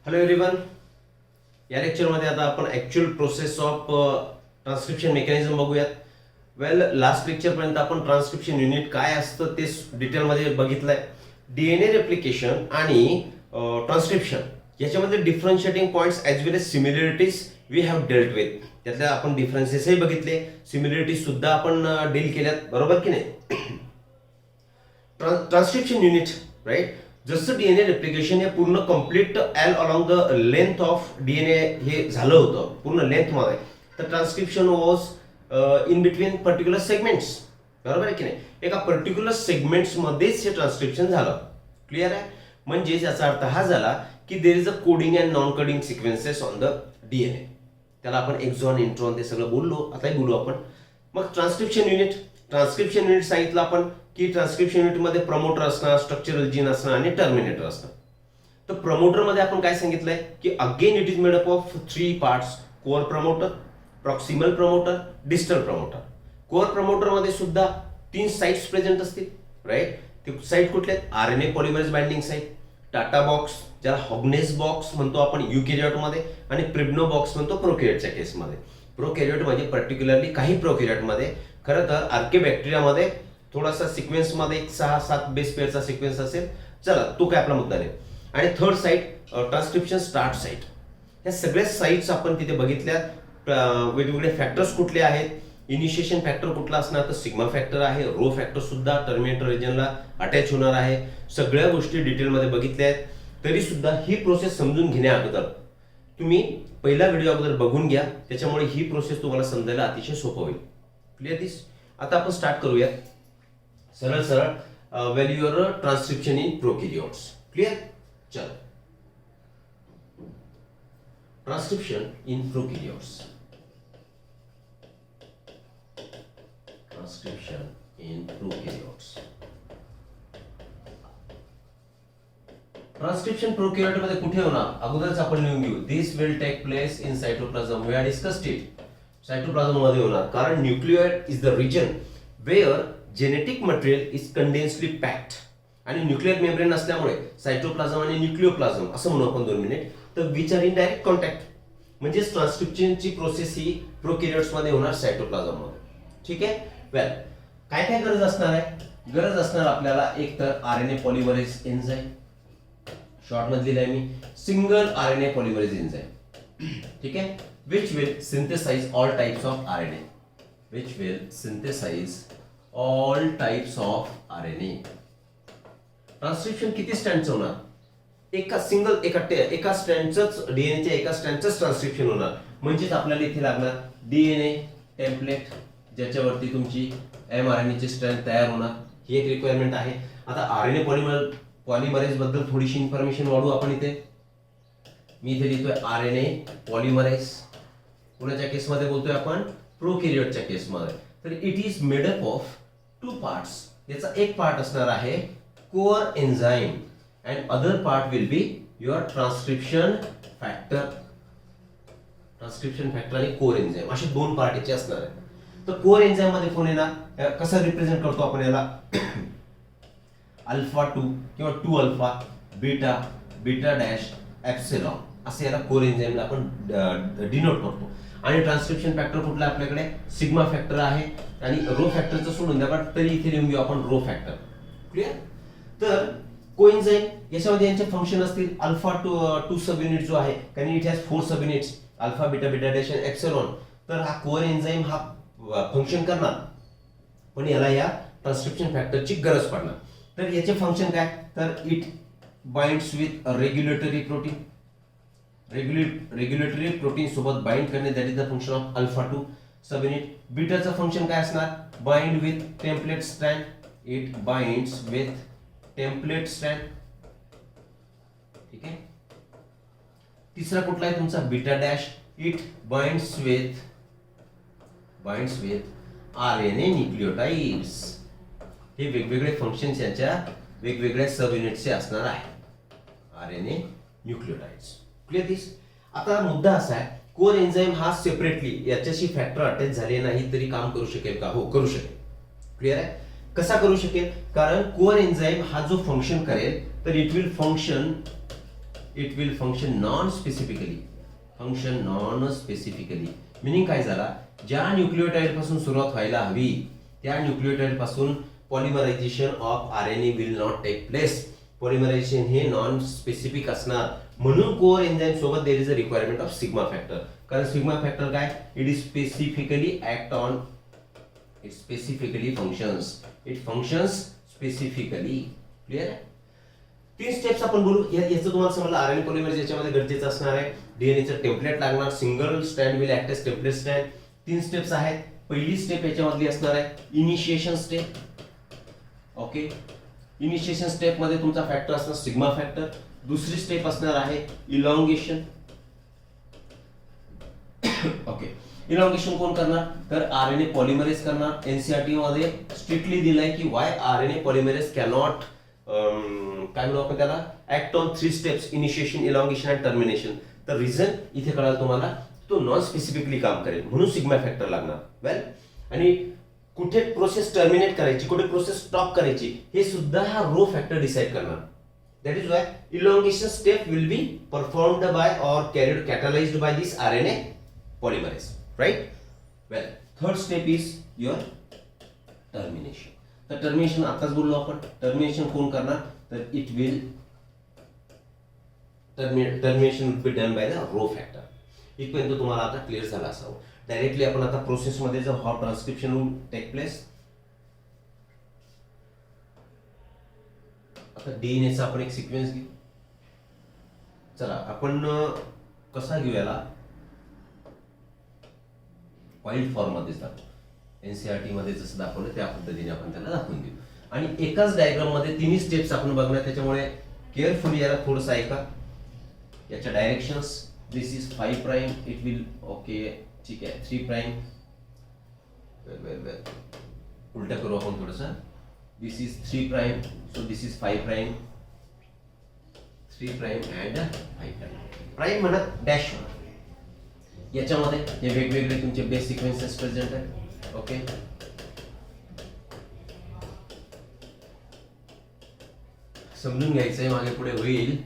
Hello everyone. या लेक्चरमध्ये आता आपण actual process of transcription mechanism बघूयात. लास्ट लेक्चरपर्यंत आपण ट्रान्सक्रिप्शन युनिट काय असतं ते डिटेलमध्ये बघितलंय. डीएनए रेप्लिकेशन आणि ट्रान्सक्रिप्शन याच्यामध्ये differentiating points as well as similarities we have dealt with. त्यातल्या आपण डिफरन्सेसही बघितले, सिमिलरिटीज सुद्धा आपण डील केल्यात, बरोबर की नाही. ट्रान्सक्रिप्शन युनिट राईट, जसं डीएनए रेप्लिकेशन हे पूर्ण complete all along the length of DNA हे झालं होतं पूर्ण लेंथमध्ये, तर transcription was in between particular segments, बरोबर आहे की नाही. एका पर्टिक्युलर सेगमेंट्समध्येच हे ट्रान्सक्रिप्शन झालं. क्लिअर आहे. म्हणजे याचा अर्थ हा झाला की देर is a coding and non coding sequences on the DNA. त्याला आपण एक्झॉन इंट्रॉन ते सगळं बोललो, आताही बोलू आपण. मग ट्रान्सक्रिप्शन युनिट सांगितलं आपण की ट्रान्सक्रिप्शन युनिटमध्ये प्रमोटर असणार, स्ट्रक्चरल जीन असणार आणि टर्मिनेटर असणार. तर प्रमोटरमध्ये आपण काय सांगितलंय की again it is made up of 3 parts: core promoter, proximal promoter, distal promoter. Core प्रमोटरमध्ये सुद्धा 3 साइट्स प्रेझेंट असतील, राईट. ते साईट कुठले आहेत? RNA polymerase binding site, TATA box ज्याला हॉग्नेस बॉक्स म्हणतो आपण युकॅरियोटमध्ये, आणि प्रिब्नो बॉक्स म्हणतो प्रोकॅरियोटच्या केसमध्ये. प्रोकॅरियोट म्हणजे पर्टिक्युलरली काही प्रोकॅरियोटमध्ये, खरं तर आर्किबॅक्टेरियामध्ये थोडासा सिक्वेन्समध्ये 6-7 बेस पेअरचा सिक्वेन्स असेल. चला, तो काय आपला मुद्दा नाही. आणि third site transcription start site. ह्या सगळ्या साईट्स आपण तिथे बघितल्या. वेगवेगळे फॅक्टर्स कुठले आहेत? इनिशिएशन फॅक्टर कुठला असणार? तर सिग्मा फॅक्टर आहे. रो फॅक्टर सुद्धा टर्मिनेटर रिजनला अटॅच होणार आहे. सगळ्या गोष्टी डिटेलमध्ये बघितल्या आहेत. तरी सुद्धा ही प्रोसेस समजून घेण्या अगोदर तुम्ही पहिला व्हिडिओ अगोदर बघून घ्या, त्याच्यामुळे ही प्रोसेस तुम्हाला समजायला अतिशय सोपं होईल. Clear this. आता आपण स्टार्ट करूया सरळ व्हॅल्युअर ट्रान्सक्रिप्शन इन प्रोकॅरियोट्स. क्लिअर. चल, transcription in prokaryotes. Transcription in prokaryotes. Transcription prokaryote मध्ये कुठे होणार? अगोदरच आपण लिहून घेऊ. This will take place in cytoplasm. We are discussed it. Cytoplasm मध्ये होणार, कारण nucleoid is the region where genetic material is condensely packed. आणि न्यूक्लियर मेम्ब्रेन असल्यामुळे सायटोप्लाझम आणि न्यूक्लियोप्लाझम असं म्हणू आपण 2 मिनिट, तर which are in direct contact. म्हणजे ट्रान्सक्रिप्शनची प्रोसेस ही प्रोकॅरियोट्स मध्ये होणार, सायटोप्लाझम मध्ये. ठीक आहे. काय काय गरज असणार आहे? गरज असणार आपल्याला एक तर आरएनए पॉलिमरेज एन्झाइम, शॉर्ट मध्ये लिहिलंय मी सिंगल आरएनए पॉलिमरेज एन्झाइम. ठीक आहे. Which will synthesize all types of RNA. Which will synthesize all types of RNA. Transcription किती स्ट्रँडचं होणार? एका स्ट्रँडचंच, डीएनएच्या एका स्ट्रँडचंच ट्रान्सक्रिप्शन होणार. म्हणजेच आपल्याला इथे लागणार डीएनए टेम्पलेट, ज्याच्यावरती तुमची एमआरएनएची स्ट्रँड तयार होणार. ही एक रिक्वायरमेंट आहे. आता आरएनए पॉलिमरेज बद्दल थोडीशी इन्फॉर्मेशन वाढू आपण इथे. मी इथे लिहितोय आरएनए पॉलिमरेज. कोणाच्या केसमध्ये बोलतोय आपण? प्रोकॅरियोटच्या केसमध्ये. तर it is made up of 2 parts. याचा एक पार्ट असणार आहे core enzyme and other part will be your transcription factor. Transcription factor आणि कोअर एन्झाइम असे 2 पार्ट याचे असणार आहेत. तर कोअर एन्झाइम मध्ये कोण येणार? कसं रिप्रेझेंट करतो आपण याला? अल्फा 2 किंवा 2 अल्फा, बीटा डॅश एप्सिलॉन असे याला कोअर एन्झाइमला आपण डिनोट करतो. आणि ट्रान्सक्रिप्शन फॅक्टर कुठला आपल्याकडे? सिग्मा फॅक्टर आहे. आणि रो फॅक्टरचं सोडून द्या, बट तरी इथे लिहून घेऊ आपण रो फॅक्टर. क्लिअर. तर कोएन्झाइम याच्यामध्ये यांचे फंक्शन असतील. अल्फा 2 सब युनिट जो आहे, कारण it has 4 sub units, alpha, beta dash आणि एप्सिलॉन. तर हा कोअर एन्झाइम हा फंक्शन करणार, पण याला या ट्रान्सक्रिप्शन फॅक्टरची गरज पडणार. तर याचे फंक्शन काय? तर it binds with regulatory protein. Regulatory protein सोबत बाइंड करणे, that is the function of alpha 2 subunit. बीटाचं फंक्शन काय असणार? Bind with template strand. It binds with template strand. ठीक आहे. तिसरा कुठला आहे तुमचा? Beta dash. It binds with RNA nucleotides. हे वेगवेगळे फंक्शन्स यांच्या वेगवेगळ्या सब युनिटचे असणार आहे. RNA nucleotides. Clear this. आता मुद्दा असा आहे, कोअर एन्झाइम हा सेपरेटली याच्याशी फॅक्टर अटॅच झाले नाही तरी काम करू शकेल का? हो, करू शकेल. क्लिअर आहे. कसा करू शकेल? कारण कोअर एन्झाइम हा जो फंक्शन करेल, तर it will function it will function non specifically. Function non specifically meaning काय झाला, ज्या न्यूक्लियोटाइड पासून सुरुवात व्हायला हवी त्या न्यूक्लियोटाइड पासून polymerisation of RNA will not take place. Polymerisation हे नॉन स्पेसिफिक असणार, म्हणून कोर एन्झाइम सोबत there is a requirement of sigma factor. कारण सिग्मा फॅक्टर काय, it is specifically act on, it specifically functions, it functions specifically. Clear आहे. 3 steps आपण बोलू. याचं तुम्हाला समजलं आरएनए पॉलिमरेज याच्यामध्ये गरजेचं असणार आहे. डीएनएचं टेम्पलेट लागणार, single strand will act as template strand. 3 steps आहेत. पहिली स्टेप याच्यामधली असणार आहे initiation step. Okay, initiation step मध्ये तुमचा फॅक्टर असणार सिग्मा फॅक्टर. दुसरी स्टेप असणार आहे इलॉंगेशन. ओके, इलॉंगेशन कोण करणार, तर आरएनए पॉलिमरेज करणार. एनसीईआरटी मध्ये स्ट्रिक्टली दिलाय की वाय आरएनए पॉलिमरेज कॅनॉट काय म्हणू आपण त्याला, act on 3 steps initiation, elongation and termination. तर रिझन इथे कळालं तुम्हाला, तो नॉन स्पेसिफिकली काम करेल म्हणून सिग्मा फॅक्टर लागणार. वेल, आणि कुठे प्रोसेस टर्मिनेट करायची, कुठे प्रोसेस स्टॉप करायची, हे सुद्धा हा रो फॅक्टर डिसाइड करणार. That is why elongation step will be performed by or carried catalysed by this RNA polymerase. Right. Well, third step is your termination. तर टर्मिनेशन आताच बोललो आपण. टर्मिनेशन कोण करणार, तर it will termination will be done by the rho factor. इथपर्यंत तुम्हाला आता क्लिअर झाला असावं. डायरेक्टली आपण आता प्रोसेस मध्ये जर how transcription will take place. आता डीएनएचा आपण एक सिक्वेन्स घेऊ. चला आपण कसा घेऊ याला, वाईल्ड फॉर्म मध्ये दाखवू. एनसीईआरटी मध्ये जसं दाखवलं त्या पद्धतीने आपण त्याला दाखवून देऊ. आणि एकाच डायग्राम मध्ये 3 स्टेप्स आपण बघणार, त्याच्यामुळे केअरफुली याला थोडंसं ऐका. याच्या directions, this is 5 prime, it will okay ठीक आहे 3 प्राइम. उलटा करू आपण थोडंसं. This is 3 prime, so this is 5 prime, 3 prime and 5 prime. Prime म्हणत डॅश म्हणत. याच्यामध्ये हे वेगवेगळे तुमचे बेस सिक्वेन्सेस प्रेझेंट आहेत. ओके, समजून घ्यायचंय मागे पुढे होईल.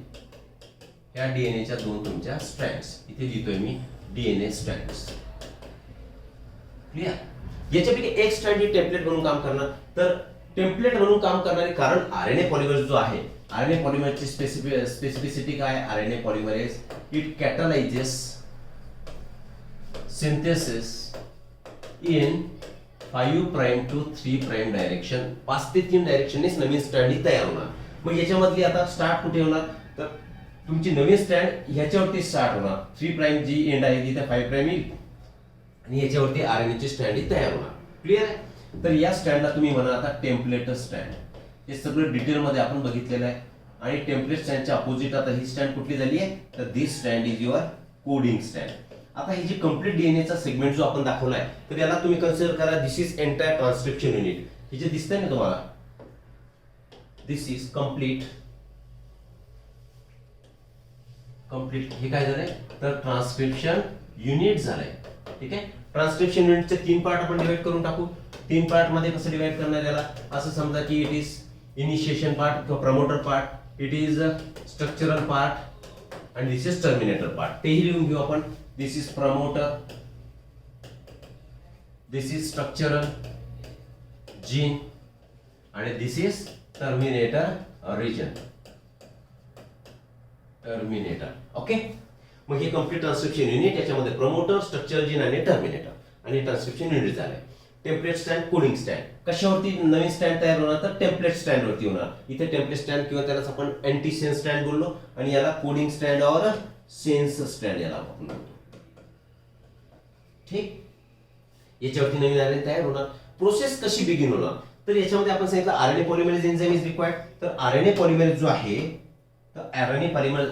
या डीएनएच्या 2 तुमच्या स्ट्रँड्स इथे लिहितोय मी, डीएनए स्ट्रँड्स. क्लिअर. याच्यापैकी एक स्ट्रँड ही टेम्पलेट म्हणून काम करणार. तर टेम्पलेट म्हणून काम करणारे, कारण आरएनए पॉलिमरेज जो आहे, आरएनए पॉलिमरेजची स्पेसिफिसिटी काय, RNA polymerase it catalyses synthesis in 5 prime to 3 prime direction. 5 ते 3 डायरेक्शननेच नवीन स्ट्रँड तयार होणार. मग याच्यामधली आता स्टार्ट कुठे होणार, तर तुमची नवीन स्ट्रँड ह्याच्यावरती स्टार्ट होणार. 3 प्राइम जी एंड आहे तिथे 5 प्राइम येईल आणि याच्यावरती आरएनए ची स्ट्रँड तयार होणार. क्लिअर आहे. तर या स्ट्रँडला तुम्ही म्हणा आता टेम्पलेट स्ट्रँड. हे सगळं डिटेल मध्ये आपण बघितलेलं आहे. आणि टेम्पलेट स्ट्रँडच्या अपोजिट आता ही स्ट्रँड कुठली झाली आहे, तर this strand is your coding strand. आता ही जी कंप्लीट डीएनएचा सेगमेंट जो आपण दाखवलाय, तर याला तुम्ही कन्सिडर करा दिस इज एंटायर ट्रान्सक्रिप्शन युनिट. हे जे दिसतंय ना तुम्हाला, दिस इज कंप्लीट हे काय झालंय, तर ट्रान्सक्रिप्शन युनिट झालंय. ठीक आहे. ट्रान्सक्रिप्शन युनिटचे 3 पार्ट आपण डिवाइड करून टाकू. 3 पार्ट मध्ये कसं डिवाइड करणार याला, असं समजा की इट इज इनिशिएशन पार्ट किंवा promoter part, it is structural part आणि दिस इज टर्मिनेटर पार्ट. तेही लिहून घेऊ आपण. This is promoter, this is structural gene आणि this is terminator region. Terminator. Okay. मग हे कंप्लीट ट्रान्सक्रिप्शन युनिट, याच्यामध्ये प्रमोटर, स्ट्रक्चरल जीन आणि टर्मिनेटर आणि ट्रान्सक्रिप्शन युनिट झालंय. Template stand, coding stand. कशावरती नवीन स्टँड तयार होणार, तर टेम्पलेट स्टँड वरती होणार. इथे टेम्पलेट स्टँड किंवा त्यालाच आपण अँटी सेन्स स्टँड बोललो आणि याला कोडिंग स्टँड और सेन्स स्टँड याला आपण बोलतो. ठीक. याच्यावरती नवीन आरएनए तयार होणार. प्रोसेस कशी बिगिन होणार, तर याच्यामध्ये आपण सांगितलं RNA polymerase enzyme is required. तर आरएनए पॉलिमरेज जो आहे, तर आरएनए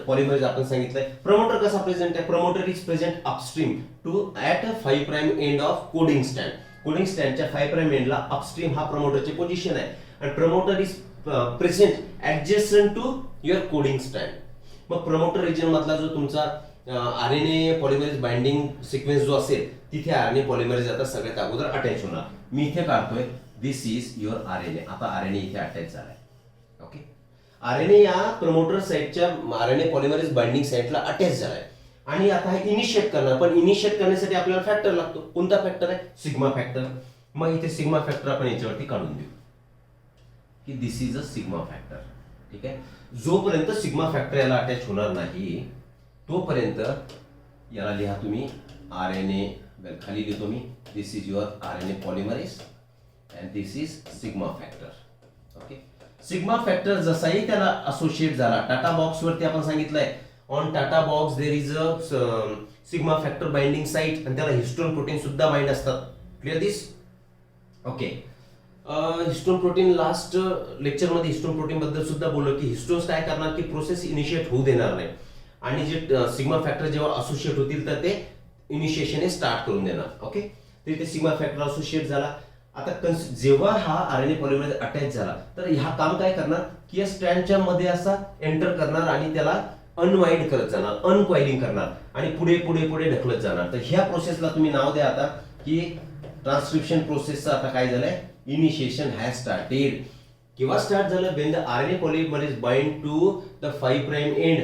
पॉलिमरेज आपण सांगितलंय. प्रमोटर कसा प्रेझेंट आहे, promoter is present upstream to at 5 prime end of coding स्टँड. कोडिंग स्टँडच्या 5 प्राइम एंडला अपस्ट्रीम हा प्रमोटरची पोझिशन आहे आणि promoter is present adjacent to your coding स्टँड. मग प्रमोटर रिजन मधला जो तुमचा आरएनए पॉलिमरेज बाइंडिंग सिक्वेन्स जो असेल, तिथे आरएनए पॉलिमरेज आता सगळ्यात अगोदर अटॅच होणार. मी इथे काढतोय दिस इज युअर आरएनए. आता आरएनए इथे अटॅच झालाय. ओके. आरएनए या प्रमोटर साइटच्या आरएनए पॉलिमरेज बाइंडिंग साइटला अटॅच झालाय आणि आता हा इनिशिएट करणार, पण इनिशिएट करण्यासाठी आपल्याला फॅक्टर लागतो. कोणता फॅक्टर आहे? Sigma factor. मग इथे सिग्मा फॅक्टर आपण याच्यावरती काढून देऊ की दिस इज अ सिग्मा फॅक्टर. ठीक आहे. जोपर्यंत सिग्मा फॅक्टर याला अटॅच होणार नाही तोपर्यंत याला लिहा तुम्ही आरएनए. खाली लिहितो मी, this is your RNA polymerase and this is sigma factor. Okay. Sigma factor जसाही त्याला असोसिएट झाला, टाटा बॉक्स वरती आपण सांगितलंय on TATA box there is a sigma factor binding site आणि त्याला हिस्टोन प्रोटीन सुद्धा बाइंड असतात. Clear this? Okay. Histone protein last lecture मध्ये हिस्टोन प्रोटीन बद्दल सुद्धा बोललो की हिस्टोन्स काय करणार की प्रोसेस इनिशिएट होऊ देणार नाही आणि जे सिग्मा फॅक्टर जेव्हा असोसिएट होतील तर ते इनिशिएशन स्टार्ट करून देणार. ओके. तर इथे सिग्मा फॅक्टर असोसिएट झाला. आता जेव्हा हा आरएनए पॉलिमरेज अटॅच झाला तर हा काम काय करणार की या स्ट्रँडच्या मध्ये असा एंटर करणार आणि त्याला अनवाइंड करत जाणार, अनकॉइलिंग करणार आणि पुढे पुढे पुढे ढकलत जाणार. तर ह्या प्रोसेसला तुम्ही नाव द्या आता की ट्रान्सक्रिप्शन प्रोसेसचं आता काय झालंय, इनिशिएशन हॅज स्टार्टेड. केव्हा स्टार्ट झालं? When the RNA polymerase bind to the 5 prime end,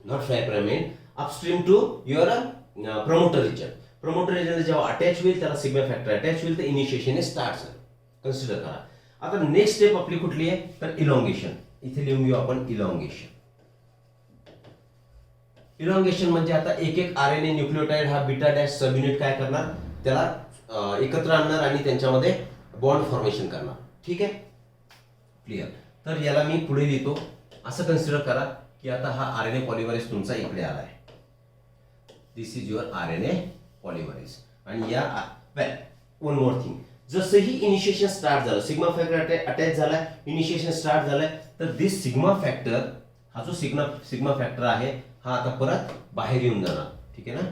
not 5 prime end, upstream to your promoter region. Promoter region जेव्हा अटॅच होईल त्याला सिग्मा फॅक्टर अटॅच होईल तर इनिशिएशन स्टार्ट झालं. कन्सिडर करा. आता नेक्स्ट स्टेप आपली कुठली आहे तर इलॉंगेशन. इथे लिहून घेऊ आपण इलॉंगेशन. इलॉंगेशन म्हणजे आता एक एक आरएनए न्यूक्लियोटाइड हा बीटा डॅश सब युनिट काय करणार, त्याला एकत्र आणणार आणि त्यांच्यामध्ये बॉन्ड फॉर्मेशन करणार. ठीक आहे. क्लिअर. तर याला मी पुढे लिहितो. असं कन्सिडर करा की आता हा आरएनए पॉलिमरेज तुमचा इकडे आलाय. This is your RNA polymerase आणि या वेल वन मोर थिंग, जसंही इनिशिएशन स्टार्ट झालं, सिग्मा फॅक्टर अटॅच झालाय, इनिशिएशन स्टार्ट झालंय, तर दिस सिग्मा फॅक्टर, हा जो सिग्मा फॅक्टर आहे हा आता परत बाहेर येऊन जाणार. ठीक आहे ना.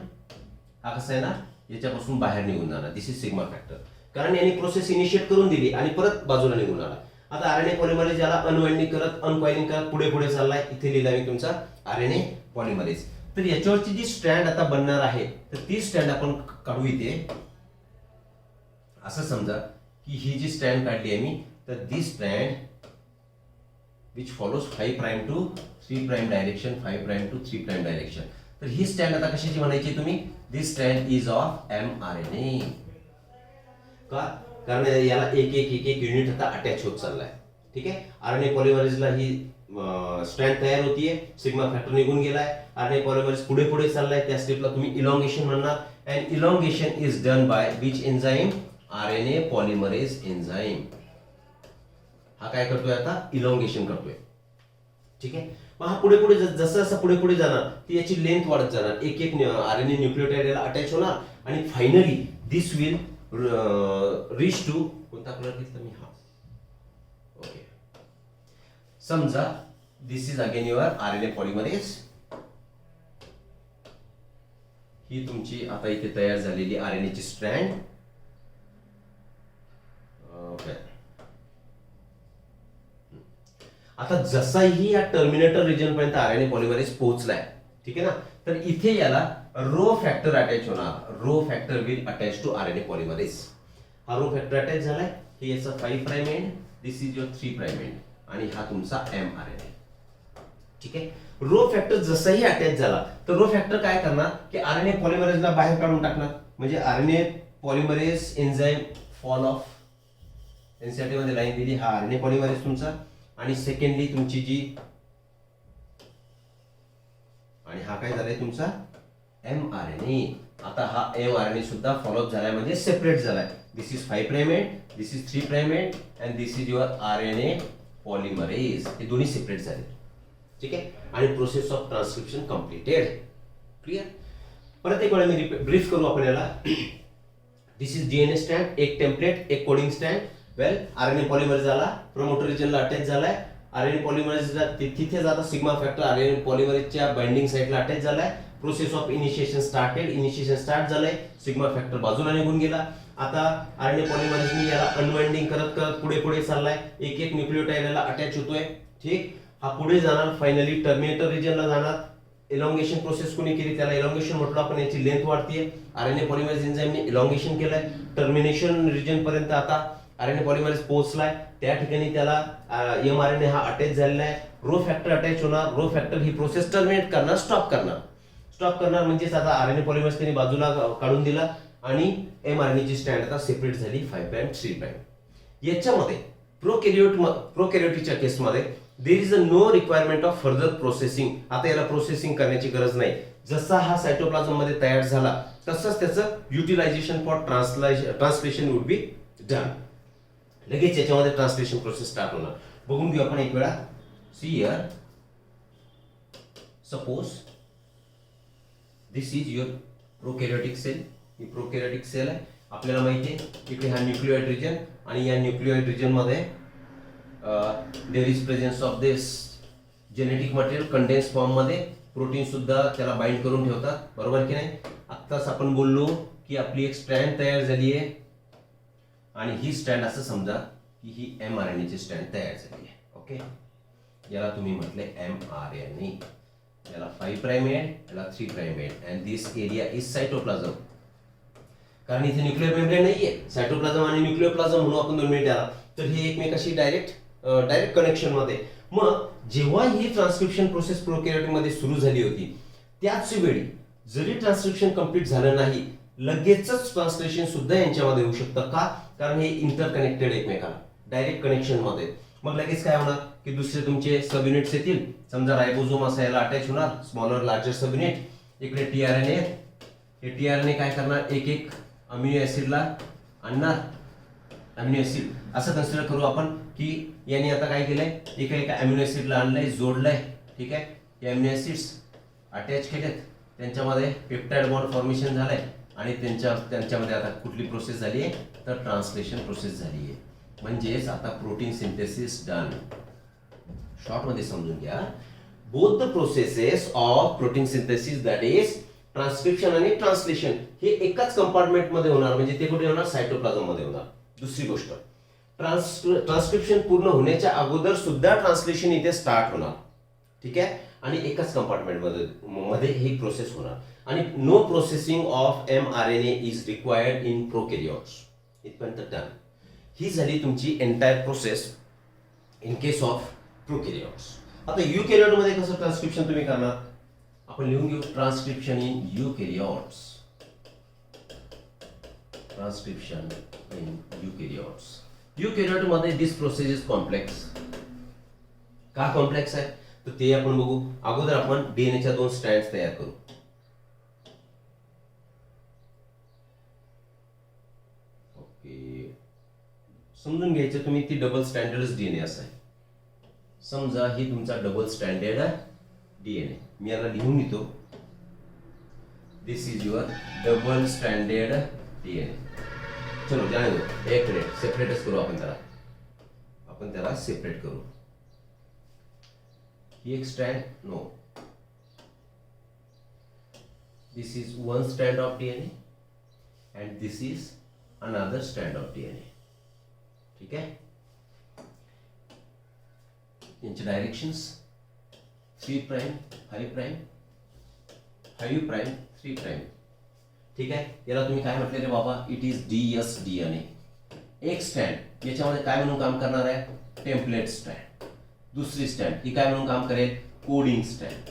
हा कसा आहे ना, याच्यापासून बाहेर निघून जाणार. दिस इज सिग्मा फॅक्टर. कारण यांनी प्रोसेस इनिशिएट करून दिली आणि परत बाजूला निघून आला. आता आरएनए पॉलिमरेज याला अनवाइंडिंग करत अनकॉइलिंग करत पुढे पुढे चाललाय. इथे लिहिला मी तुमचा आरएनए पॉलिमरेज. तर याच्यावरची जी स्ट्रँड आता बनणार आहे तर ती स्ट्रँड आपण काढू इथे. असं समजा की ही जी स्ट्रँड काढली आहे मी, तर दी strand which follows 5 prime to 3 prime direction, 5 prime to 3 prime direction. तर ही स्ट्रँड आता कशाची म्हणायची तुम्ही, दिस स्ट्रँड इज ऑफ mRNA. का? कारण याला एक एक एक एक युनिट आता अटॅच होत चाललाय. ठीक आहे. आरएनए पॉलिमरेजला ही स्ट्रँड तयार होतीये, सिग्मा फॅक्टर निघून गेलाय, आरएनए पॉलिमरेज पुढे पुढे चाललाय. त्या स्टेपला तुम्ही इलॉंगेशन म्हणणार. And elongation is done by which enzyme, RNA polymerase enzyme. हा काय करतोय आता, इलॉंगेशन करतोय. ठीक आहे. मग हा पुढे पुढे जसं जसं पुढे पुढे जाणार ती याची लेंथ वाढत जाणार. एक एक आरएनए न्यूक्लियोटाइड याला अटॅच होणार आणि finally this will reach to, कोणता कलर घेतला मी, हा ओके. समजा this is again your RNA polymerase. ही तुमची आता इथे तयार झालेली आरएनए ची स्ट्रँड. ओके. आता जसाही या टर्मिनेटर रिजन पर्यंत आरएनए पॉलिमरेज पोहोचलाय, ठीक आहे ना, तर इथे याला रो फॅक्टर अटॅच होणार. Rho factor will attach to RNA polymerase. हा रो फॅक्टर अटॅच झालाय. हे याचा 5 prime end, this is your 3 prime end आणि हा तुमचा mRNA. ठीक आहे. रो फॅक्टर जसाही अटॅच झाला तर रो फॅक्टर काय करणार की आरएनए पॉलिमरेजला बाहेर काढून टाकणार. म्हणजे RNA polymerase enzyme fall of. NCERT मध्ये लाईन दिली, हा आरएनए पॉलिमरेज तुमचा आणि सेकंडली तुमची जी, आणि हा काय झालाय तुमचा mRNA. आता हा mRNA सुद्धा फॉलोअप झालाय म्हणजे सेपरेट झालाय. This is 5 prime end, this is 3 prime end and this is your RNA polymerase. हे दोन्ही सेपरेट झाले. ठीक आहे. आणि process of transcription completed. Clear. परत एक वेळा मी ब्रीफ करू आपण याला. दिस इज डीएनए स्टँड, एक टेम्पलेट, एक कोडिंग स्टँड. वेल, आरएनए पॉलिमरेज झाला, प्रोमोटर रिजनला अटॅच झालाय. आरएनए पॉलिमरेजला तिथे जाता सिग्मा फॅक्टर आरएनए पॉलिमरेजच्या बाइंडिंग साइटला अटॅच झालाय. Process of initiation started. Initiation start झालंय. सिग्मा फॅक्टर बाजूला निघून गेला. आता आरएनए पॉलिमरेजने याला अनवाइंडिंग करत करत पुढे पुढे चाललाय. एक एक न्यूक्लियोटाइड याला अटॅच होतोय. ठीक. हा पुढे जाणार, फायनली टर्मिनेटर रिजनला जाणार. इलॉंगेशन प्रोसेस कोणी केली त्याला इलॉंगेशन म्हटलं आपण. याची लेंथ वाढतीये. आरएनए पॉलिमरेज एन्झाईमने इलॉंगेशन केलंय. टर्मिनेशन रिजन पर्यंत आता RNA पॉलिमरेज पोहोचलाय, त्या ठिकाणी त्याला mRNA हा अटॅच झालेला आहे, रो फॅक्टर अटॅच होणार, रो फॅक्टर ही प्रोसेस टर्मिनेट करणार, स्टॉप करणार म्हणजेच आता RNA पॉलिमरेज त्यांनी बाजूला काढून दिला आणि mRNA ची स्ट्रँड आता सेपरेट झाली 5 प्राइम 3 प्राइम. याच्यामध्ये प्रोकॅरियोटिकच्या केसमध्ये there is no requirement of further processing. आता याला प्रोसेसिंग करण्याची गरज नाही. जसा हा सायटोप्लाझम मध्ये तयार झाला तसंच त्याचं utilization for translation would be done. लगेच याच्यामध्ये ट्रान्सलेशन प्रोसेस स्टार्ट होणार. बघून घेऊ आपण एक वेळा. See here, suppose this is your prokaryotic cell. ही प्रोकॅरियोटिक सेल आहे. आपल्याला माहिती आहे इकडे हा न्यूक्लियोइड रिजन आणि या न्यूक्लियोइड रिजन मध्ये there is presence of this genetic material condense form मध्ये. प्रोटीन सुद्धा त्याला बाइंड करून ठेवतात, बरोबर की नाही. आत्ताच आपण बोललो की आपली एक स्ट्रँड तयार झाली आहे आणि ही स्ट्रँड असं समजा की ही mRNA ची स्ट्रँड तयार झाली आहे. ओके, याला तुम्ही म्हटले mRNA. याला 5 प्राइम आहे, याला 3 प्राइम आहे and this area is cytoplasm. कारण इथे न्यूक्लियर मेम्ब्रेन नाहीये, सायटोप्लाझम आणि न्यूक्लियोप्लाझम म्हणून आपण 2 मिनिट आला तर हे एकमेकाशी डायरेक्ट कनेक्शन मध्ये. मग जेव्हा ही ट्रान्सक्रिप्शन प्रोसेस प्रोकॅरियोटिक मध्ये सुरू झाली होती त्याच वेळी जरी ट्रान्सक्रिप्शन कंप्लीट झालं नाही लगेचच ट्रान्सलेशन सुद्धा यांच्यामध्ये होऊ शकतं. का? कारण हे इंटरकनेक्टेड एकमेकाला, डायरेक्ट कनेक्शन मध्ये. मग लगेच काय होणार की दुसरे तुमचे सब युनिट्स येतील. समजा रायबोझोम असा याला अटॅच होणार, स्मॉलर लार्जर सब युनिट. इकडे टीआरएनए, हे टीआरएनए काय करणार, एक एक अमिनो ऍसिडला आणणार. अमिनो ऍसिड असं कन्सिडर करू आपण की यांनी आता काय केलंय, एका अमिनो ऍसिडला आणलंय, जोडलंय. ठीक आहे, हे अमिनो ऍसिड्स अटॅच केलेत, त्यांच्यामध्ये पेप्टाइड बॉन्ड फॉर्मेशन झालंय आणि त्यांच्यामध्ये आता कुठली प्रोसेस झाली आहे तर ट्रान्सलेशन प्रोसेस झाली आहे. म्हणजेच आता प्रोटीन सिंथेसिस डन. शॉर्ट मध्ये समजून घ्या, both the processes of protein synthesis that is transcription आणि ट्रान्सलेशन हे एकाच कंपार्टमेंट मध्ये होणार. म्हणजे ते कुठे होणार, सायटोप्लाझम मध्ये होणार. दुसरी गोष्ट, ट्रान्सक्रिप्शन पूर्ण होण्याच्या अगोदर सुद्धा ट्रान्सलेशन इथे स्टार्ट होणार. ठीक आहे, आणि एकाच कंपार्टमेंट मध्ये ही प्रोसेस होणार. आणि no processing of mRNA is required in prokaryotes. इथपर्यंत डन. ही झाली तुमची entire process in case of prokaryotes. आता युकॅरियोट मध्ये कसं ट्रान्सक्रिप्शन तुम्ही करणार, आपण लिहून घेऊ. Transcription in eukaryotes. Transcription in eukaryotes. Eukaryote मध्ये दिस प्रोसेस इज कॉम्प्लेक्स. का कॉम्प्लेक्स आहे तर ते आपण बघू. अगोदर आपण डीएनएच्या 2 स्ट्रँड्स तयार करू. ओके, समजून घ्यायचं तुम्ही ती डबल स्टँडर्ड डीएनए असं आहे. समजा ही तुमचा डबल स्टँडर्ड डीएनए. मी याला लिहून घेतो. This is your double standard DNA. चलो जाने दो, एक मिनिट सेपरेटच करू आपण त्याला सेपरेट करू. ही एक strand, no, this is one strand of DNA and this is another strand of DNA. ठीक आहे, यांचे directions 3 prime 5 prime 5 prime 3 prime. ठीक आहे, याला तुम्ही काय म्हटलेले बाबा, इट इज डीएस डीएनए. एक स्ट्रँड याच्यामध्ये काय म्हणून काम करणार आहे, टेम्पलेट स्ट्रँड. दुसरी स्ट्रँड ही काय म्हणून काम करेल, कोडिंग स्ट्रँड.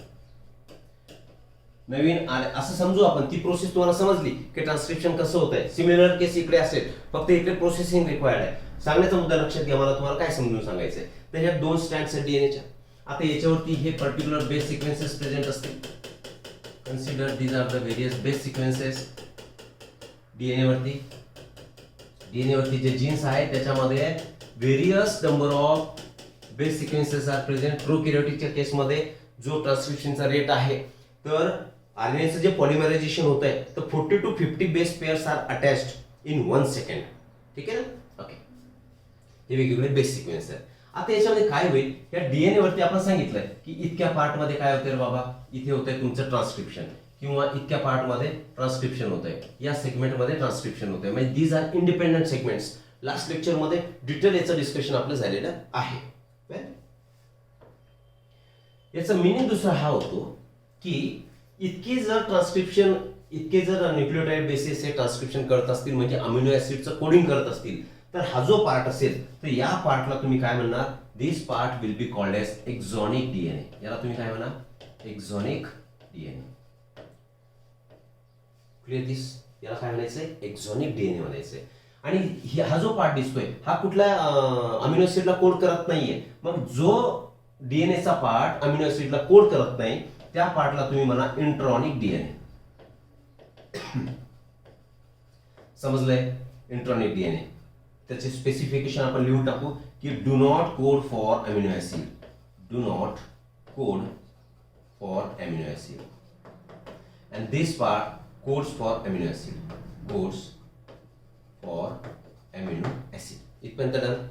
नवीन असं समजू आपण. ती प्रोसेस तुम्हाला समजली की ट्रान्सक्रिप्शन कसं होत आहे. सिमिलर केस इकडे असेल, फक्त इकडे प्रोसेसिंग रिक्वायर्ड आहे. सांगण्याचा मुद्दा लक्षात घ्या, मला तुम्हाला काय समजून सांगायचंय. त्याच्यात 2 स्ट्रँड्स आहेत डीएनएच्या. आता याच्यावरती हे पर्टिक्युलर बेस सिक्वेन्सेस प्रेझेंट असतील. Consider these are the various base sequences. DNA वरती जे जीन्स आहेत त्याच्यामध्ये various number of base sequences are present. प्रोकॅरियोटिकच्या केसमध्ये जो ट्रान्सक्रिप्शनचा रेट आहे तर आरएनएचं जे पॉलिमरायझेशन होत आहे तर 40 to 50 base pairs are attached in 1 second. ठीक आहे ना. ओके, हे वेगवेगळे बेस सिक्वेन्स आहेत. आता याच्यामध्ये काय होईल, या डीएनए वरती आपण सांगितलंय की इतक्या पार्ट मध्ये काय होतंय बाबा, इथे होतंय तुमचं ट्रान्सक्रिप्शन किंवा इतक्या पार्ट मध्ये ट्रान्सक्रिप्शन होतंय, या सेगमेंट मध्ये ट्रान्सक्रिप्शन होतंय. म्हणजे these are independent segments. Last lecture मध्ये डिटेल याचं डिस्कशन आपलं झालेलं आहे. याचा मिनिंग दुसरा हा होतो की इतके जर न्यूक्लियोटाइड बेसिस हे ट्रान्सक्रिप्शन करत असतील म्हणजे अमिनो ऍसिडचं कोडिंग करत असतील तर हा जो पार्ट असेल तर या पार्टला तुम्ही काय म्हणणार, this part will be called as exonic DNA. याला तुम्ही काय म्हणा, एक्झॉनिक डीएनए. क्लिअर दिस, याला काय म्हणायचंय, एक्झॉनिक डीएनए म्हणायचंय. आणि हा जो पार्ट दिसतोय हा कुठल्या अमिनो ऍसिडला कोड करत नाहीये. मग जो डीएनएचा पार्ट अमिनो ऍसिडला कोड करत नाही त्या पार्टला तुम्ही म्हणा इंट्रॉनिक डीएनए. समजलंय, इंट्रॉनिक डीएनए. त्याचे स्पेसिफिकेशन आपण लिहून टाकू की do not code for amino acid, do not code for amino acid, and this part codes for amino acid, codes for amino acid. इथपर्यंत डन.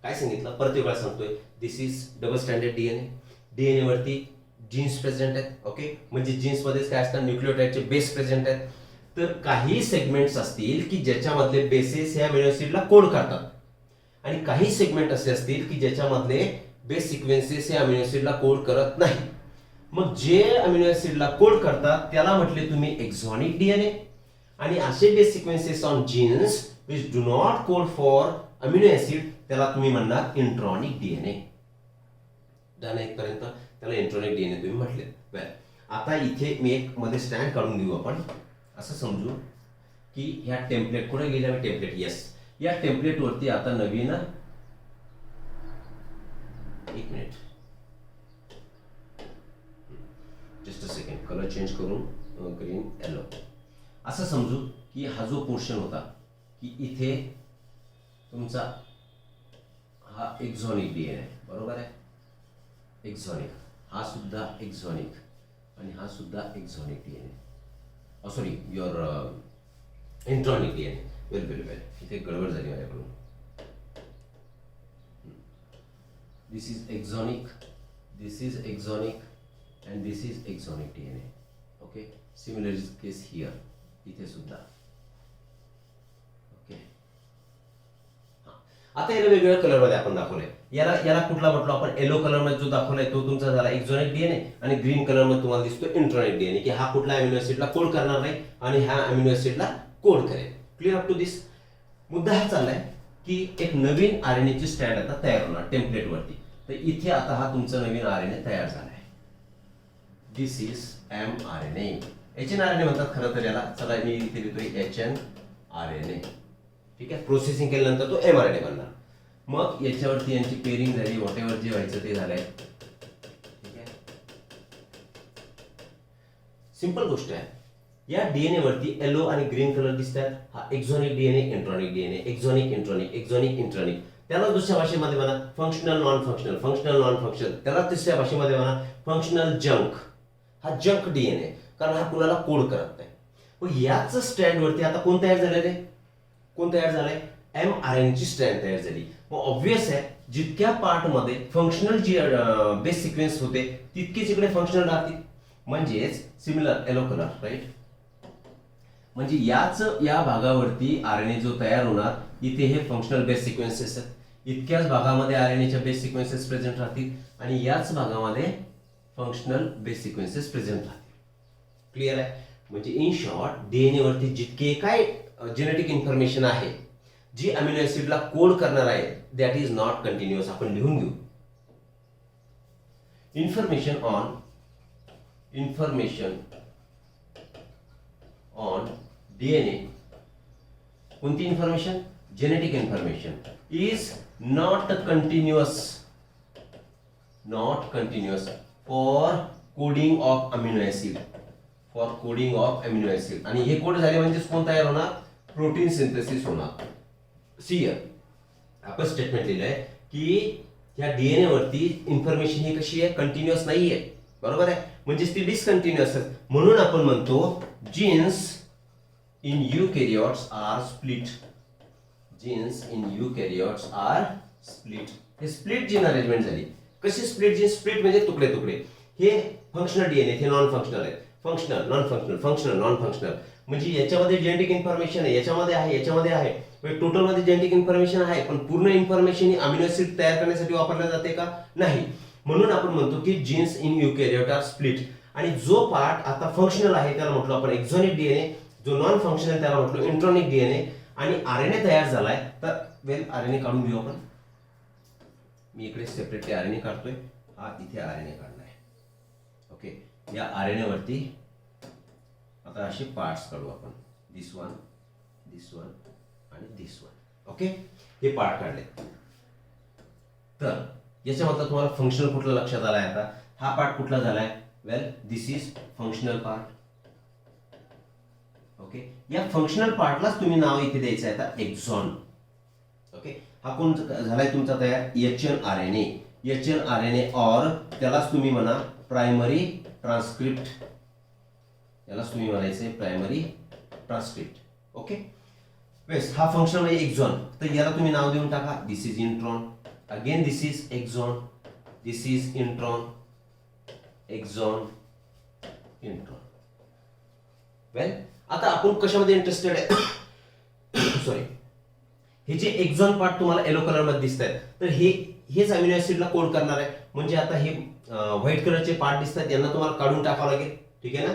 काय सांगितलं, परत वेगळा सांगतोय, this is double standard DNA. DNA वरती जीन्स प्रेझेंट आहेत. Okay, म्हणजे genes मध्येच काय असतात, न्यूक्लियोटाइडचे बेस प्रेझेंट आहेत. तर काही सेगमेंट्स असतील की ज्याच्यामधले बेसेस हे अमिनो ऍसिडला कोड करतात आणि काही सेगमेंट असे असतील की ज्याच्यामधले बेस सिक्वेन्सेस हे अमिनो ऍसिडला कोड करत नाही. मग जे अमिनो ऍसिडला कोड करतात त्याला म्हटले तुम्ही एक्झॉनिक डीएनए, आणि असे base sequences on jeans which do not code for amino acid त्याला तुम्ही म्हणणार इंट्रॉनिक डीएनए. डन इथपर्यंत त्याला इंट्रॉनिक डीएनए तुम्ही म्हटले. वेल, आता इथे मी एक मध्ये स्टँड काढून देऊ आपण. असं समजू की ह्या टेम्पलेट कुठे गेल्या, टेम्पलेट, येस, या टेम्पलेट वरती आता नवीन, एक minute, just a second, colour change करून ग्रीन येलो. असं समजू की हा जो पोर्शन होता की इथे तुमचा हा एक्झॉनिक डीएनए, बरोबर आहे, एक्झॉनिक, हा सुद्धा एक्झॉनिक आणि हा सुद्धा exonic DNA. Sorry, your intronic DNA. Well well well, इथे गडबड झाली माझ्याकडून. This is exonic, this is exonic and this is exonic DNA. Okay, similar is case here, इथे सुद्धा. ओके, आता याला वेगवेगळ्या कलरमध्ये आपण दाखवलंय. याला याला कुठला म्हटलो आपण, येलो कलर मध्ये जो दाखवलाय तो तुमचा झाला एक्झॉनिक डीएनए, आणि ग्रीन कलर मध्ये तुम्हाला दिसतो इंट्रॉनिक डीएनए, की हा कुठला अमिनो ऍसिडला कोड करणार नाही आणि हा अमिनो ऍसिडला कोड करेल. क्लिअर अप टू दिस. मुद्दा हा चाललाय की एक नवीन आरएनए ची स्टँड आता तयार होणार टेम्पलेट वरती. तर इथे आता हा तुमचा नवीन आरएनए तयार झालाय. This is mRNA. HNRNA म्हणतात खरं तर याला. चला मी इथे लिहितोय HNRNA. ठीक आहे, प्रोसेसिंग केल्यानंतर तो mRNA बनणार. मग याच्यावरती यांची पेरिंग झाली, व्हॉटेवर जे व्हायचं ते झालंय. ठीक आहे, सिंपल गोष्ट आहे. या डीएनए वरती येलो आणि ग्रीन कलर दिसतात. हा एक्झॉनिक डीएनए, इंट्रॉनिक डीएनए, एक्झॉनिक इंट्रॉनिक, एक्झॉनिक इंट्रॉनिक. त्याला दुसऱ्या भाषेमध्ये म्हणा functional non functional, functional non functional. त्याला तिसऱ्या भाषेमध्ये म्हणा फंक्शनल जंक. हा जंक डीएनए, कारण हा कुणाला कोड करत नाही. मग याच स्टँड वरती आता कोण तयार झालेलं आहे, कोण तयार झालंय, mRNA ची स्ट्रँड तयार झाली. मग ऑब्वियस आहे जितक्या पार्ट मध्ये फंक्शनल जी बेस सिक्वेन्स होते तितकेच इकडे फंक्शनल राहतील. म्हणजेच सिमिलर येलो कलर, राईट. म्हणजे या भागावरती आरएनए जो तयार होणार इथे हे फंक्शनल बेस सिक्वेन्सेस आहेत. इतक्याच भागामध्ये आरएनएच्या बेस सिक्वेन्सेस प्रेझेंट राहतील आणि याच भागामध्ये फंक्शनल बेस सिक्वेन्सेस प्रेझेंट राहतील. क्लिअर आहे. म्हणजे इन शॉर्ट डीएनए वरती जितके काय जेनेटिक इन्फॉर्मेशन आहे जी अमिनो ऍसिडला कोड करणार आहे दॅट इज नॉट कंटिन्युअस. आपण लिहून घेऊ. इन्फॉर्मेशन ऑन डीएनए, कोणती information, genetic information, is not continuous for coding of amino acid, for coding of amino acid. आणि हे कोड झाले म्हणजे कोण तयार होणार, प्रोटीन सिंथेसिस होणार. सियर आपण स्टेटमेंट लिहिलंय की या डीएनए वरती इन्फॉर्मेशन ही कशी आहे, कंटिन्युअस नाहीये, बरोबर आहे. म्हणजे ती डिसकंटिन्युअस आहे. म्हणून आपण म्हणतो genes in eukaryotes are split. Genes in eukaryotes are split. हे स्प्लिट जीन अरेंजमेंट झाली. कशी स्प्लिट जीन, स्प्लिट म्हणजे तुकडे तुकडे. हे फंक्शनल डीएनए, हे नॉन फंक्शनल आहे. Functional non functional, functional non functional. म्हणजे याच्यामध्ये जेनेटिक इन्फॉर्मेशन आहे, याच्यामध्ये आहे, याच्यामध्ये आहे. टोटल मध्ये जेनेटिक इन्फॉर्मेशन आहे, पण पूर्ण इन्फॉर्मेशन ही अमिनो ऍसिड तयार करण्यासाठी वापरल्या जाते का, नाही. म्हणून आपण म्हणतो की जीन्स इन यूकॅरियोट आर स्प्लिट. आणि जो पार्ट आता फंक्शनल आहे त्याला म्हटलं आपण एक्झॉनिक डीएनए, जो नॉन फंक्शनल त्याला म्हटलं इंट्रॉनिक डीएनए. आणि आरएनए तयार झालाय तर वेल RNA काढून घेऊ आपण. मी इकडे सेपरेटली RNA काढतोय, हा इथे RNA काढलाय. ओके, या RNA वरती आता असे पार्ट्स काढू आपण. दिस वन आणि दिस वन. ओके, हे पार्ट काढले. तर याच्यामधला तुम्हाला फंक्शनल कुठला लक्षात आलाय? आता हा पार्ट कुठला झालाय? वेल, दिस इज फंक्शनल पार्ट. ओके, या फंक्शनल पार्टलाच तुम्ही नाव इथे द्यायचं आहे आता एक्झॉन. ओके, हा कोण झालाय तुमचा तयार? HNRNA. HNRNA और त्यालाच तुम्ही म्हणा प्रायमरी ट्रान्सक्रिप्ट. यालाच तुम्ही म्हणायचे प्रायमरी ट्रान्सक्रिप्ट. ओके, वेस हा फंक्शन म्हणजे एक्झॉन. तर याला तुम्ही नाव देऊन टाका. This is intron. Again this is exon. This is intron. Exon, intron. Well, आता आपण कशामध्ये इंटरेस्टेड आहे? सॉरी, हे जे एक्झॉन पार्ट तुम्हाला येलो कलर मध्ये दिसत आहेत, तर हेच अमिनो ऍसिडला कोड करणार आहे. म्हणजे आता हे व्हाईट कलरचे पार्ट दिसतात, यांना तुम्हाला काढून टाकावं लागेल. ठीक आहे ना?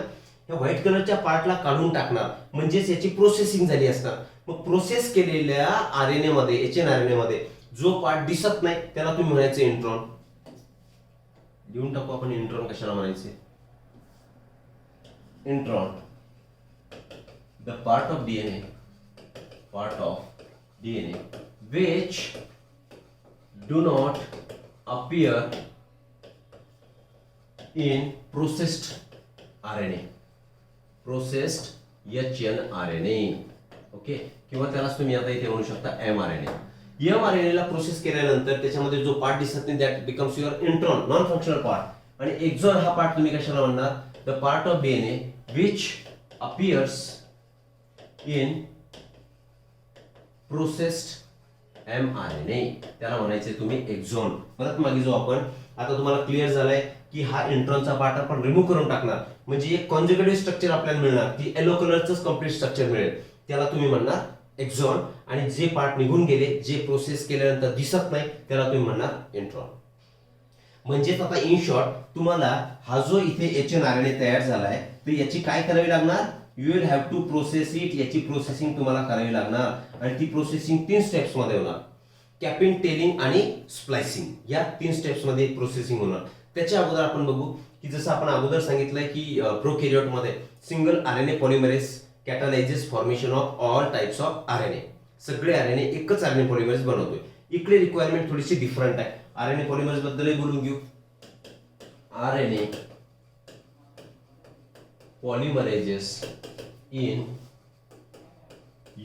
या व्हाईट कलरच्या पार्टला काढून टाकणार म्हणजेच याची प्रोसेसिंग झाली असणार. मग प्रोसेस केलेल्या RNA मध्ये, HNRNA मध्ये जो पार्ट दिसत नाही त्याला तुम्ही म्हणायचे इंट्रॉन. लिहून टाकू आपण इंट्रॉन. कशाला म्हणायचे? Intron, the part of DNA which do not appear in processed RNA. processed HNRNA. Okay, किंवा त्यालाच तुम्ही आता इथे म्हणू शकता mRNA. mRNA ला प्रोसेस केल्यानंतर त्याच्यामध्ये जो पार्ट दिसत नाही that becomes your intron, non functional part. आणि एक्झॉन हा पार्ट तुम्ही कशाला म्हणणार? The part of DNA which appears in processed mRNA, त्याला म्हणायचे तुम्ही एक्झॉन. परत मागे जो आपण आता तुम्हाला क्लिअर झालाय की हा इंट्रॉनचा पार्ट आपण रिमूव्ह करून टाकणार. म्हणजे एक कॉन्जुगेटिव्ह स्ट्रक्चर आपल्याला मिळणार, की येलो कलरचंच कम्प्लीट स्ट्रक्चर मिळेल. त्याला तुम्ही म्हणणार एक्झॉन. आणि जे पार्ट निघून गेले, जे प्रोसेस केल्यानंतर दिसत नाही, त्याला तुम्ही म्हणणार इंट्रॉन. म्हणजेच आता इन शॉर्ट तुम्हाला हा जो इथे HNRNA तयार झालाय, तर याची काय करावी लागणार? You will have to process it. याची प्रोसेसिंग तुम्हाला करावी लागणार. आणि ती प्रोसेसिंग 3 स्टेप्स मध्ये होणार. कॅपिंग, टेलिंग आणि स्प्लायसिंग, या 3 स्टेप्स मध्ये प्रोसेसिंग होणार. त्याच्या अगोदर आपण बघू की जसं आपण अगोदर सांगितलंय की प्रोकॅरियोट मध्ये single RNA polymerase catalyses formation of all types of RNA. सगळे RNA एकच RNA पॉलिमरेज बनवतोय. इकडे रिक्वायरमेंट थोडीशी डिफरंट आहे. RNA पॉलिमरेज बद्दलही बोलून घेऊ. RNA polymerases in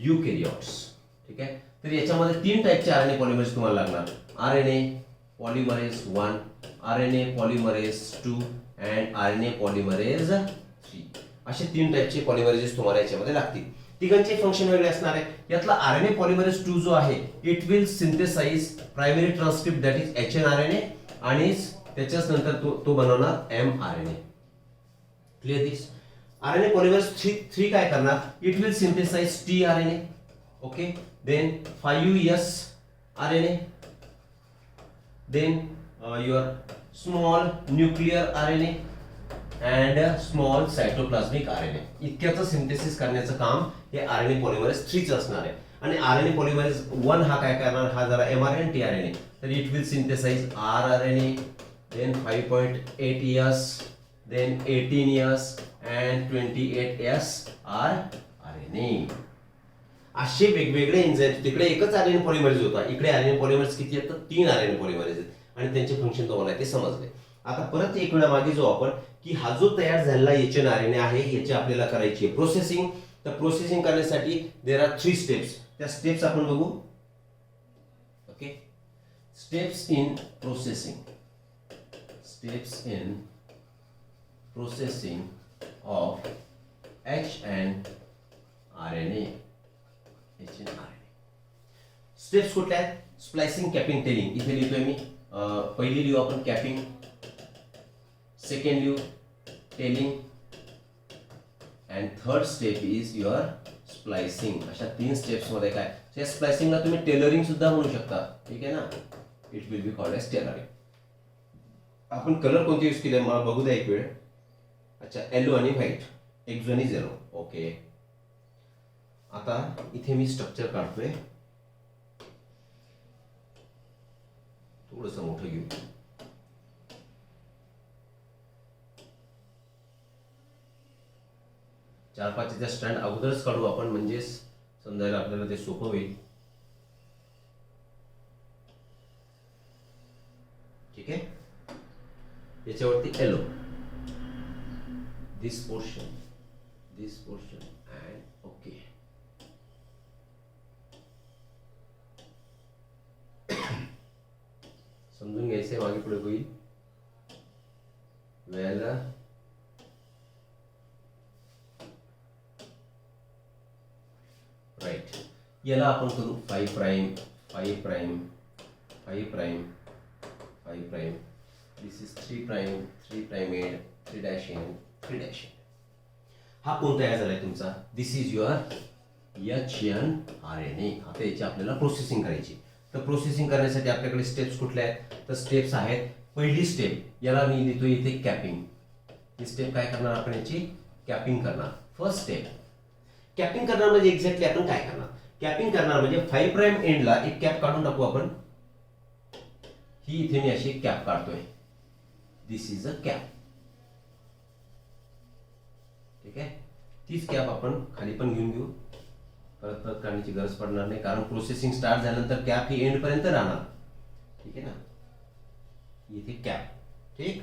eukaryotes. ठीक आहे, तर याच्यामध्ये 3 टाइपचे RNA पॉलिमरेज तुम्हाला लागणार. RNA polymerase 1, RNA polymerase 2 and RNA polymerase 3. असे 3 टाइपचे पॉलिमरेजेस तुम्हाला याच्यामध्ये लागतील. तिघांचे फंक्शन वेगळे असणार आहे. यातला RNA polymerase 2 जो आहे, it will synthesise primary transcript that is HNRNA आणि त्याच्याच नंतर तो बनवणार mRNA. Clear this? RNA polymerase 3 काय करणार? It will synthesise tRNA. Okay, then 5S RNA, then your small nuclear RNA and small cytoplasmic RNA. इतक्याचं सिंथेसिस करण्याचं काम हे RNA polymerase 3 चं असणार आहे. आणि RNA polymerase 1 हा काय करणार? हा जरा mRNA आणि tRNA. तर it will synthesize rRNA, then 5.8S, then 18S and 28S RNA. असे वेगवेगळे एन्झाइम. तिकडे एकच RNA पॉलिमरेज होता, इकडे RNA पॉलिमरेज किती आहेत? 3 RNA पॉलिमरेज आहेत. आणि त्यांचे फंक्शन तुम्हाला ते समजले. आता परत एक वेळा मागे जो आपण की हा जो तयार झालेला HNRNA आहे, याची आपल्याला करायची आहे प्रोसेसिंग. तर प्रोसेसिंग करण्यासाठी देयर आर 3 स्टेप्स. त्या स्टेप्स आपण बघू. Okay, steps in processing. Steps in processing of HNRNA. Steps कुठल्या आहेत? Splicing, capping, telling. इथे लिहितोय मी. पहिली लिहू आपण कॅपिंग, सेकंड लिहू telling and third step is your splicing. अशा 3 स्टेप्स मध्ये काय, या स्प्लायसिंगला तुम्ही टेलरिंग सुद्धा म्हणू शकता. ठीक आहे ना? It will be called as tailoring. आपण कलर कोणते यूज केले मला बघू द्या एक वेळ. अच्छा, येलो आणि white. Exon is yellow. Okay, आता इथे मी स्ट्रक्चर काढतोय. थोडंसं मोठं घेऊ. चार पाचच्या स्टँड अगोदरच काढू आपण, म्हणजे समजायला आपल्याला ते सोपं होईल. ठीक आहे. याच्यावरती yellow, this portion and okay. समजून घ्यायचंय, मागे पुढे होईल. वेल राईट. याला आपण करू 5 prime 5 prime 5 prime 5 prime. This is 3 prime 3 prime end 3 dash end 3 dash end. हा कोण तयार झालाय तुमचा? दिस इज युअर HN-RNA. आता याची आपल्याला प्रोसेसिंग करायची. तर प्रोसेसिंग करण्यासाठी आपल्याकडे स्टेप्स कुठल्या आहेत? तर स्टेप्स आहेत. पहिली स्टेप, याला मी लिहितो इथे कॅपिंग. ही स्टेप काय करणार आपण? याची कॅपिंग करणार. फर्स्ट स्टेप कॅपिंग करणार म्हणजे एक्झॅक्टली आपण काय करणार? कॅपिंग करणार म्हणजे 5 प्राइम एंडला एक कॅप काढून टाकू आपण. ही इथे मी अशी एक कॅप काढतोय. दिस इज अ कॅप. ठीक आहे. तीच कॅप आपण खाली पण घेऊन घेऊ. परत काढण्याची गरज पडणार नाही, कारण प्रोसेसिंग स्टार्ट झाल्यानंतर कॅप ही एंड पर्यंत राहणार. ठीक आहे ना. इथे कॅप. ठीक.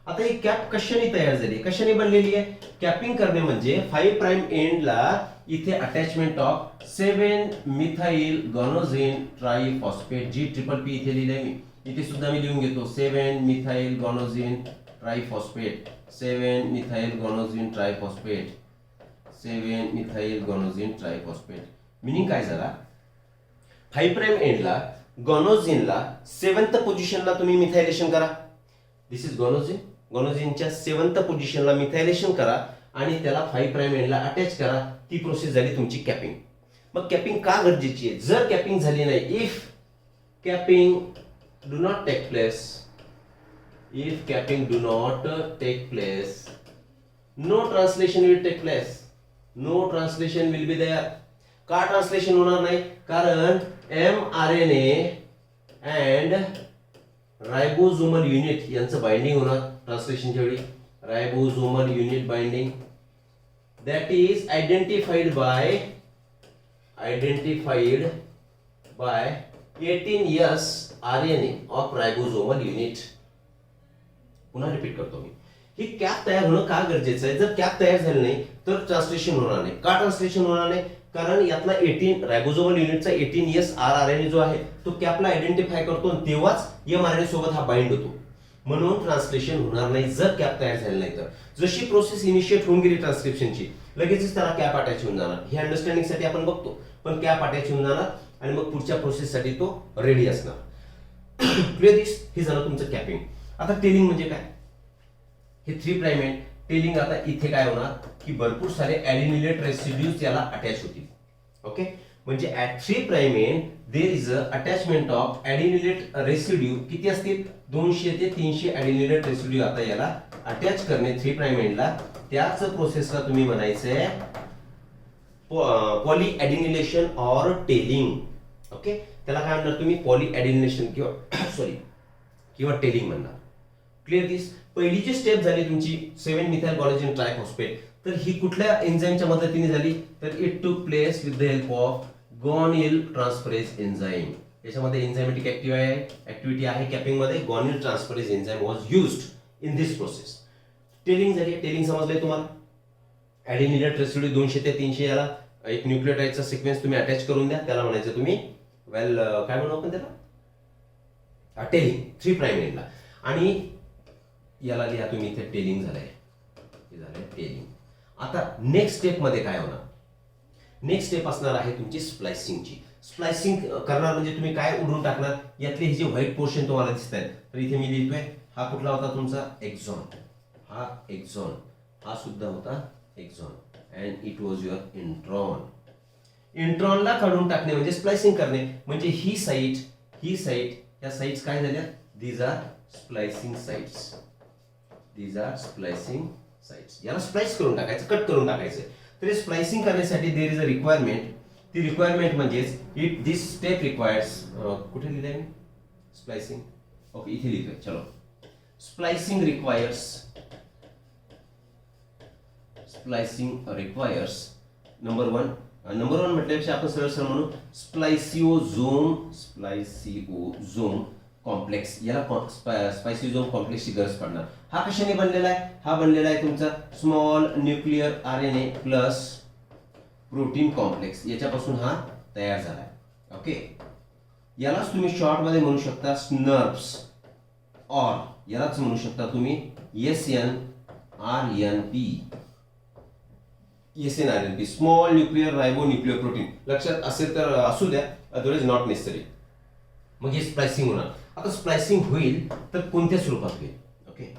आता ही कॅप कशाने तयार झाली, कशाने बनलेली आहे? कॅपिंग करणे म्हणजे 5 प्राइम एंडला इथे attachment of 7 methyl guanosine triphosphate, G triple P इथे लिहिलंय मी. इथे सुद्धा मी लिहून घेतो 7 methyl guanosine triphosphate 7 methyl guanosine triphosphate 7 methyl guanosine triphosphate. Meaning काय झाला? 5 प्राइम एंडला गॉनोझिनला 7th पोझिशनला तुम्ही मिथायलेशन करा. दिस इज गॉनोझिन. गॉनोझिनच्या 7th पोझिशनला मिथायलेशन करा आणि त्याला 5 प्राइम एंडला अटॅच करा. ती प्रोसेस झाली तुमची कॅपिंग. मग कॅपिंग का गरजेची आहे? जर कॅपिंग झाली नाही, if capping do not take place, if capping do not take place, no translation will take place. No translation will be there. का ट्रान्सलेशन होणार नाही? कारण mRNA and रायबोझोमल युनिट यांचं बाइंडिंग होणार ट्रान्सलेशनच्या वेळी. Ribosomal unit binding that is identified by 18S RNA of ribosomal unit. पुन्हा repeat करतो मी. ही कॅप तयार होणं का गरजेचं आहे? जर कॅप तयार झाली नाही तर ट्रान्सलेशन होणार नाही. का ट्रान्सलेशन होणार नाही? कारण यातला 18 रायबोझोमल युनिटचा 18S RNA जो आहे तो कॅपला आयडेंटिफाय करतो आणि तेव्हाच mRNA सोबत हा बाइंड होतो. म्हणून ट्रान्सलेशन होणार नाही जर कॅप तयार झाली नाही तर. जशी प्रोसेस इनिशिएट होऊन गेली ट्रान्सक्रिप्शनची, लगेचच त्याला कॅप अटॅच होऊन जाणार. हे अंडरस्टँडिंग साठी आपण बघतो. पण कॅप अटॅच होऊन जाणार आणि मग पुढच्या प्रोसेस साठी तो रेडी असणार. क्लिअर दिस? हे झालं तुमचं कॅपिंग. आता टेलिंग म्हणजे काय? हे 3 प्राइम एंड टेलिंग. आता इथे काय होणार की भरपूर सारे ॲडिनिलेट रेसिड्यूज याला अटॅच होतील. ओके. म्हणजे at 3 prime end there is a attachment of adenylate residue. किती असतील? 200 ते 300 ॲडिनिलेट रेसिड्यू आता याला अटॅच करणे 3 प्राइम एंडला. त्याच प्रोसेसला तुम्ही म्हणायचंय पॉली ॲडिनिलेशन ऑर टेलिंग. ओके. त्याला काय म्हणणार तुम्ही? पॉली ॲडिनिलेशन किंवा टेलिंग म्हणणार. क्लिअर दिस? पहिली जी स्टेप झाली तुमची 7 मिथाइल गॉनोझिन ट्रायफॉस्फेट, तर ही कुठल्या एन्झाईमच्या मदतीने झाली? तर it took place with the help of guanyl transferase enzyme. याच्यामध्ये एन्झायमॅटिक ऍक्टिव्हिटी आहे कॅपिंग मध्ये. Guanyl transferase enzyme was used in this process. Tailing झाली. टेलिंग समजलंय तुम्हाला? ॲडिनिलेट रेसिड्यू 200 ते 300 याला एक न्यूक्लियोटाइडचा सिक्वेन्स तुम्ही अटॅच करून द्या. त्याला म्हणायचं तुम्ही काय म्हणू आपण त्याला? टेलिंग 3 प्राइम एंडला. आणि याला लिहा तुम्ही इथे टेलिंग झालंय. हे झालंय टेलिंग. आता नेक्स्ट स्टेप मध्ये काय होणार? नेक्स्ट स्टेप असणार आहे तुमची स्प्लायसिंगची. स्प्लायसिंग करणार म्हणजे तुम्ही काय उडून टाकणार? यातले हे जे व्हाईट पोर्शन तुम्हाला दिसत आहेत, तर इथे मी लिहितोय हा कुठला होता तुमचा? एक्झॉन. हा एक्झॉन. हा सुद्धा होता exon. And it was your intron. इंट्रॉनला काढून टाकणे म्हणजे स्प्लायसिंग करणे. म्हणजे ही साईट या साईट्स काय झाल्या? These are splicing sites. These are splicing sites. याला स्प्लाइस करून टाकायचं, कट करून टाकायचं. तर स्प्लायसिंग करण्यासाठी देयर इज अ रिक्वायरमेंट. ती रिक्वायरमेंट म्हणजेच दिस स्टेप रिक्वायर्स, कुठे लिहिलंय मी? स्प्लाइसिंग, ओके इथे लिहितोय. चलो, स्प्लाइसिंग रिक्वायर्स नंबर वन म्हटल्यापेक्षा आपण सरळ सरळ म्हणू स्प्लाइसिओझोम कॉम्प्लेक्स. याला स्पायसिओझोम कॉम्प्लेक्सची गरज पडणार. हा कशाने बनलेला आहे? हा बनलेला आहे तुमचा small nuclear RNA plus protein complex, याच्यापासून हा तयार झाला आहे. ओके, यालाच तुम्ही शॉर्ट मध्ये म्हणू शकता स्नर्प्स, और यालाच म्हणू शकता तुम्ही SNRNP, स्मॉल न्यूक्लिअर रायबोन्यूक्लिअर प्रोटीन. लक्षात असेल तर असू द्या, अदरवाइज नॉट नेसेसरी. मग हे स्प्लायसिंग होणार. आता स्प्लायसिंग होईल तर कोणत्या स्वरूपात होईल? ओके,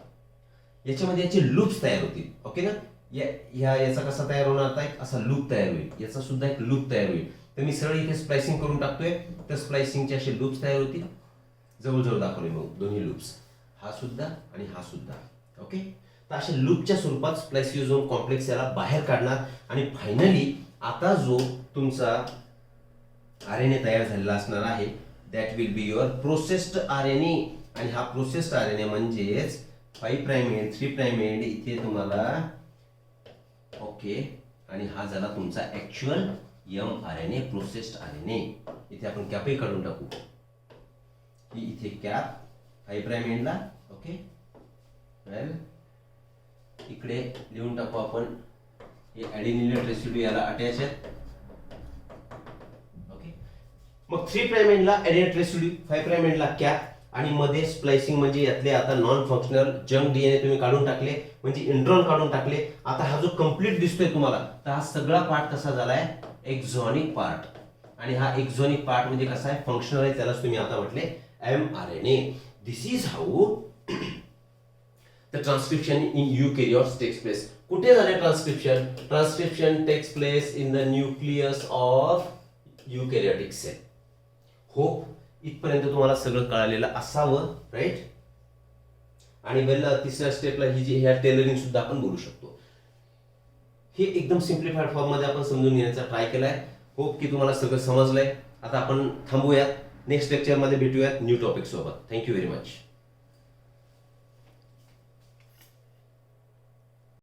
याच्यामध्ये याचे लूप्स तयार होतील. ओके ना, याचा कसा तयार होणार? आता एक असा लूप तयार होईल, याचा सुद्धा एक लूप तयार होईल. तर मी सरळ इथे स्प्लायसिंग करून टाकतोय, तर स्प्लायसिंगचे असे लूप्स तयार होतील. जवळजवळ दाखवले मग दोन्ही लूप्स, हा सुद्धा आणि हा सुद्धा. ओके, तर अशा लूपच्या स्वरूपात स्प्लायसिओझोम कॉम्प्लेक्स याला बाहेर काढणार आणि फायनली आता जो तुमचा RNA तयार झालेला असणार आहे that will be your processed RNA. आणि हा प्रोसेस्ड RNA म्हणजेच 5 प्राइम एंड 3 प्राइम एंड इथे तुम्हाला. ओके, आणि हा झाला तुमचा ऍक्च्युअल mRNA प्रोसेस्ड RNA. इथे आपण कॅपही काढून टाकू, ही इथे कॅप 5 प्राइम एंडला. ओके, वेल इकडे लिहून टाकू आपण हे ॲडेनिलेट रेसिड्यू याला अटॅच आहेत. ओके, मग 3 प्राइम एंडला ॲडेनिलेट रेसिड्यू, 5 प्राइम एंडला कॅप, आणि मध्ये स्प्लायसिंग म्हणजे यातले आता नॉन फंक्शनल जंक DNA तुम्ही काढून टाकले, म्हणजे इंट्रॉन काढून टाकले. आता हा जो कंप्लीट दिसतोय तुम्हाला, तर हा सगळा पार्ट कसा झालाय? एक्झॉनिक पार्ट. आणि हा एक्झॉनिक पार्ट म्हणजे कसा आहे? फंक्शनल आहे. त्यालाच तुम्ही आता म्हटले mRNA. This is how the transcription in eukaryotes takes place. कुठे झाले transcription? Transcription takes place in the nucleus of eukaryotic cell. Hope इथपर्यंत तुम्हाला सगळं कळालेलं असावं, राईट? आणि वेल तिसऱ्या स्टेपला ही जी ह्या टेलरिंग सुद्धा आपण बोलू शकतो. हे एकदम सिम्प्लिफाईड फॉर्म मध्ये आपण समजून घेण्याचा ट्राय केलाय. होप की तुम्हाला सगळं समजलंय. आता आपण थांबूयात, नेक्स्ट लेक्चर मध्ये भेटूयात न्यू टॉपिक सोबत. Thank you very much.